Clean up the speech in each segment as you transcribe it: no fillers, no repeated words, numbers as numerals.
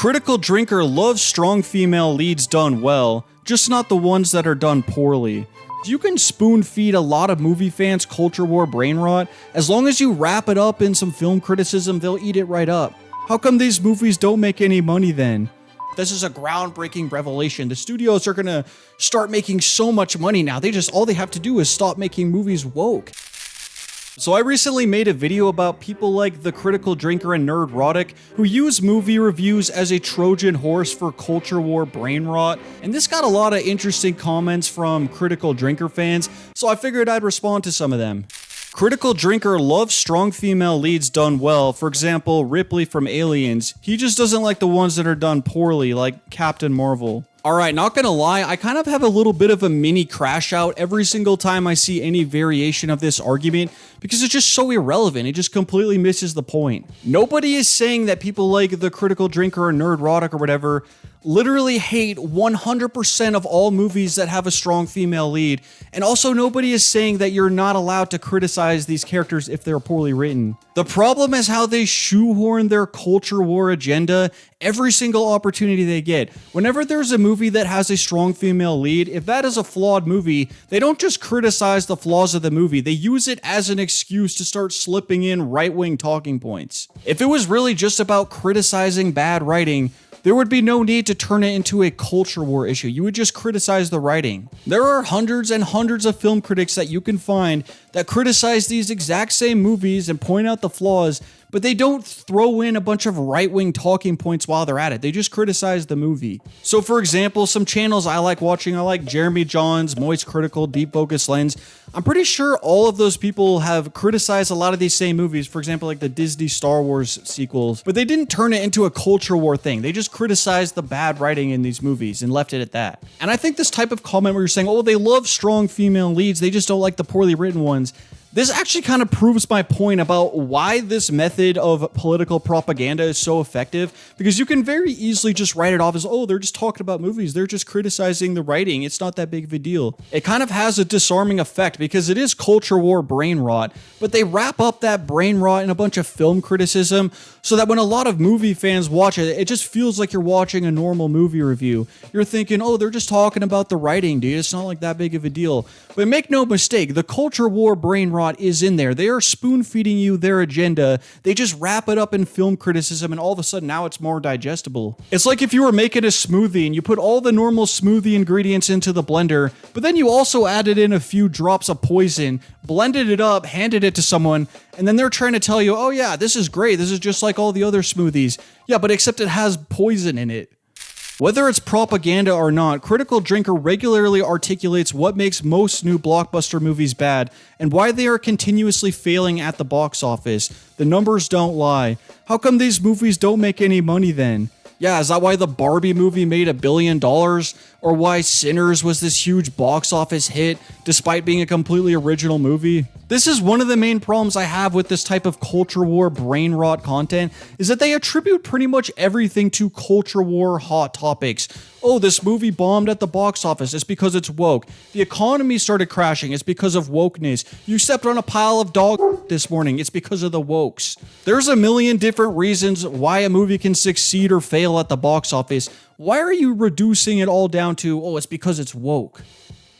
Critical Drinker loves strong female leads done well, just not the ones that are done poorly. You can spoon feed a lot of movie fans culture war brain rot. As long as you wrap it up in some film criticism, they'll eat it right up. How come these movies don't make any money then? This is a groundbreaking revelation. The studios are gonna start making so much money now. All they have to do is stop making movies woke. So I recently made a video about people like the Critical Drinker and Nerdrotic who use movie reviews as a Trojan horse for culture war brain rot, and this got a lot of interesting comments from Critical Drinker fans, so I figured I'd respond to some of them. Critical Drinker loves strong female leads done well, for example, Ripley from Aliens. He just doesn't like the ones that are done poorly, like Captain Marvel. Alright, not gonna lie, I kind of have a little bit of a mini crash out every single time I see any variation of this argument because it's just so irrelevant, it just completely misses the point. Nobody is saying that people like the Critical Drinker or Nerdrotic or whatever literally hate 100% of all movies that have a strong female lead, and also nobody is saying that you're not allowed to criticize these characters if they're poorly written. The problem is how they shoehorn their culture war agenda every single opportunity they get. Whenever there's a movie that has a strong female lead, if that is a flawed movie, they don't just criticize the flaws of the movie, they use it as an excuse to start slipping in right-wing talking points. If it was really just about criticizing bad writing, there would be no need to turn it into a culture war issue. You would just criticize the writing. There are hundreds and hundreds of film critics that you can find that criticize these exact same movies and point out the flaws, but they don't throw in a bunch of right-wing talking points while they're at it. They just criticize the movie. So for example, some channels I like watching, I like Jeremy Johns, Moist Critical, Deep Focus Lens. I'm pretty sure all of those people have criticized a lot of these same movies, for example, like the Disney Star Wars sequels, but they didn't turn it into a culture war thing. They just criticized the bad writing in these movies and left it at that. And I think this type of comment where you're saying, oh, they love strong female leads, they just don't like the poorly written ones, this actually kind of proves my point about why this method of political propaganda is so effective, because you can very easily just write it off as, oh, they're just talking about movies, they're just criticizing the writing, it's not that big of a deal. It kind of has a disarming effect because it is culture war brain rot, but they wrap up that brain rot in a bunch of film criticism so that when a lot of movie fans watch it, it just feels like you're watching a normal movie review. You're thinking, oh, they're just talking about the writing, dude, it's not like that big of a deal. But make no mistake, the culture war brain rot is in there. They are spoon-feeding you their agenda. They just wrap it up in film criticism and all of a sudden now it's more digestible. It's like if you were making a smoothie and you put all the normal smoothie ingredients into the blender, but then you also added in a few drops of poison, blended it up, handed it to someone, and then they're trying to tell you, oh yeah, this is great. This is just like all the other smoothies. Yeah, but except it has poison in it. Whether it's propaganda or not, Critical Drinker regularly articulates what makes most new blockbuster movies bad and why they are continuously failing at the box office. The numbers don't lie. How come these movies don't make any money then? Yeah, is that why the Barbie movie made $1 billion? Or why Sinners was this huge box office hit despite being a completely original movie? This is one of the main problems I have with this type of culture war brain rot content, is that they attribute pretty much everything to culture war hot topics. Oh, this movie bombed at the box office, it's because it's woke. The economy started crashing, it's because of wokeness. You stepped on a pile of dog this morning, it's because of the wokes. There's a million different reasons why a movie can succeed or fail at the box office. Why are you reducing it all down to, oh, it's because it's woke?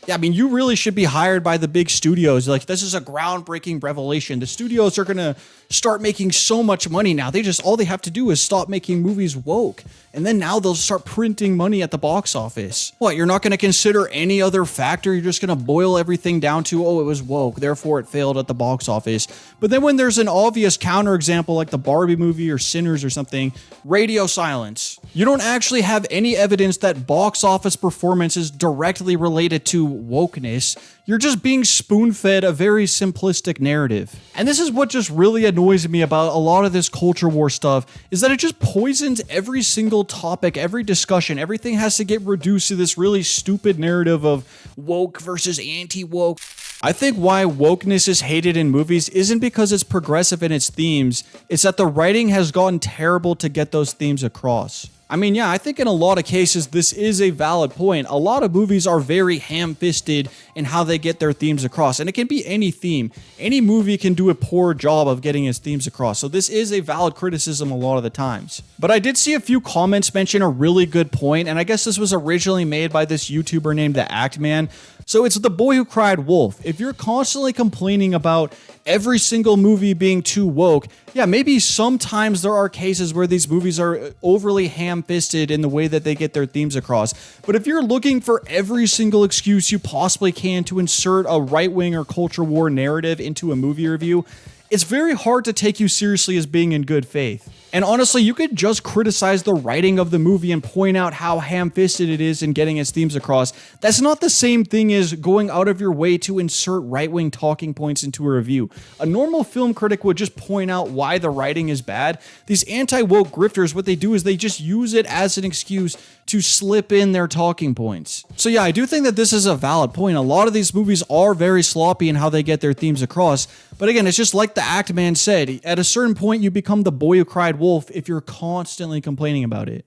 Yeah, I mean, you really should be hired by the big studios. Like, this is a groundbreaking revelation. The studios are gonna start making so much money now. All they have to do is stop making movies woke. And then now they'll start printing money at the box office. What, you're not gonna consider any other factor? You're just gonna boil everything down to, oh, it was woke, therefore it failed at the box office. But then when there's an obvious counterexample like the Barbie movie or Sinners or something, radio silence. You don't actually have any evidence that box office performance is directly related to wokeness. You're just being spoon-fed a very simplistic narrative. And this is what just really annoys me about a lot of this culture war stuff, is that it just poisons every single topic, every discussion. Everything has to get reduced to this really stupid narrative of woke versus anti-woke. I think why wokeness is hated in movies isn't because it's progressive in its themes, it's that the writing has gotten terrible to get those themes across. I mean, yeah, I think in a lot of cases, this is a valid point. A lot of movies are very ham-fisted in how they get their themes across, and it can be any theme. Any movie can do a poor job of getting its themes across, so this is a valid criticism a lot of the times. But I did see a few comments mention a really good point, and I guess this was originally made by this YouTuber named The Act Man. So it's The Boy Who Cried Wolf. If you're constantly complaining about every single movie being too woke, yeah, maybe sometimes there are cases where these movies are overly ham-fisted in the way that they get their themes across. But if you're looking for every single excuse you possibly can to insert a right-wing or culture war narrative into a movie review, it's very hard to take you seriously as being in good faith. And honestly, you could just criticize the writing of the movie and point out how ham-fisted it is in getting its themes across. That's not the same thing as going out of your way to insert right-wing talking points into a review. A normal film critic would just point out why the writing is bad. These anti-woke grifters, what they do is they just use it as an excuse to slip in their talking points. So yeah, I do think that this is a valid point. A lot of these movies are very sloppy in how they get their themes across. But again, it's just like the Act Man said, at a certain point you become the boy who cried wolf if you're constantly complaining about it.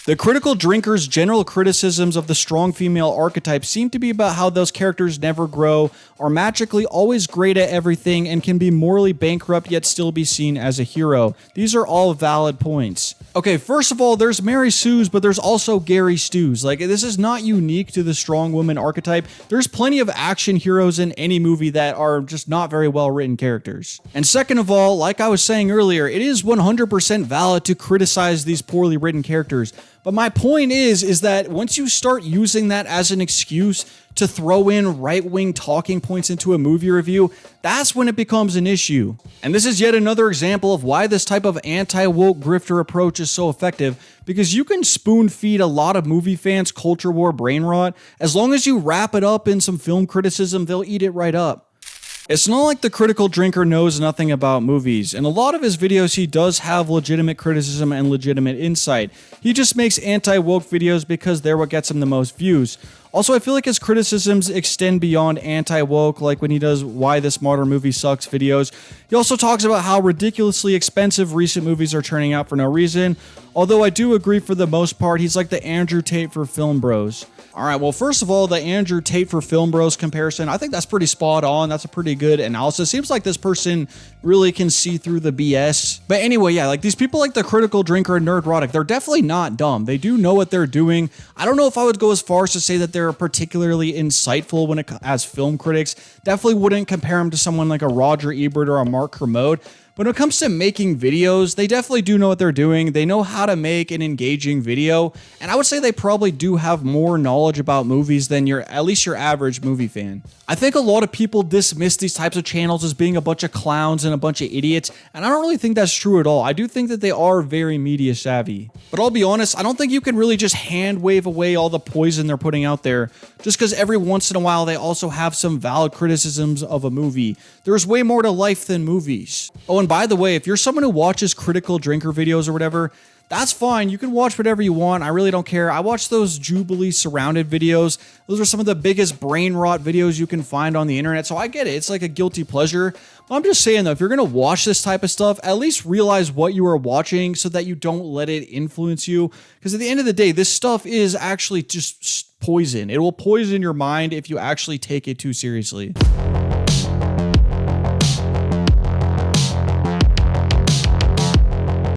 The critical drinker's general criticisms of the strong female archetype seem to be about how those characters never grow, are magically always great at everything, and can be morally bankrupt yet still be seen as a hero. These are all valid points. Okay, first of all, there's Mary Sue's, but there's also Gary Stu's. Like, this is not unique to the strong woman archetype. There's plenty of action heroes in any movie that are just not very well written characters. And second of all, like I was saying earlier, it is 100% valid to criticize these poorly written characters. But my point is that once you start using that as an excuse to throw in right-wing talking points into a movie review, that's when it becomes an issue. And this is yet another example of why this type of anti-woke grifter approach is so effective, because you can spoon-feed a lot of movie fans culture war brain rot. As long as you wrap it up in some film criticism, they'll eat it right up. It's not like the critical drinker knows nothing about movies. In a lot of his videos, he does have legitimate criticism and legitimate insight. He just makes anti-woke videos because they're what gets him the most views. Also, I feel like his criticisms extend beyond anti-woke, like when he does Why This Modern Movie Sucks videos. He also talks about how ridiculously expensive recent movies are turning out for no reason. Although I do agree for the most part, he's like the Andrew Tate for film bros. Alright, well, first of all, the Andrew Tate for film bros comparison, I think that's pretty spot on. That's a pretty good analysis. Seems like this person really can see through the BS. But anyway, yeah, like these people like the critical drinker and nerdrotic, they're definitely not dumb. They do know what they're doing. I don't know if I would go as far as to say that they're particularly insightful when it as film critics. Definitely wouldn't compare them to someone like a Roger Ebert or a Mark Kermode. When it comes to making videos, they definitely do know what they're doing. They know how to make an engaging video, and I would say they probably do have more knowledge about movies than at least your average movie fan. I think a lot of people dismiss these types of channels as being a bunch of clowns and a bunch of idiots, and I don't really think that's true at all. I do think that they are very media savvy. But I'll be honest, I don't think you can really just hand wave away all the poison they're putting out there, just because every once in a while they also have some valid criticisms of a movie. There's way more to life than movies. Oh, and by the way, if you're someone who watches critical drinker videos or whatever, that's fine. You can watch whatever you want. I really don't care. I watch those Jubilee surrounded videos. Those are some of the biggest brain rot videos you can find on the internet. So I get it. It's like a guilty pleasure. But I'm just saying though, if you're going to watch this type of stuff, at least realize what you are watching so that you don't let it influence you. Because at the end of the day, this stuff is actually just poison. It will poison your mind if you actually take it too seriously.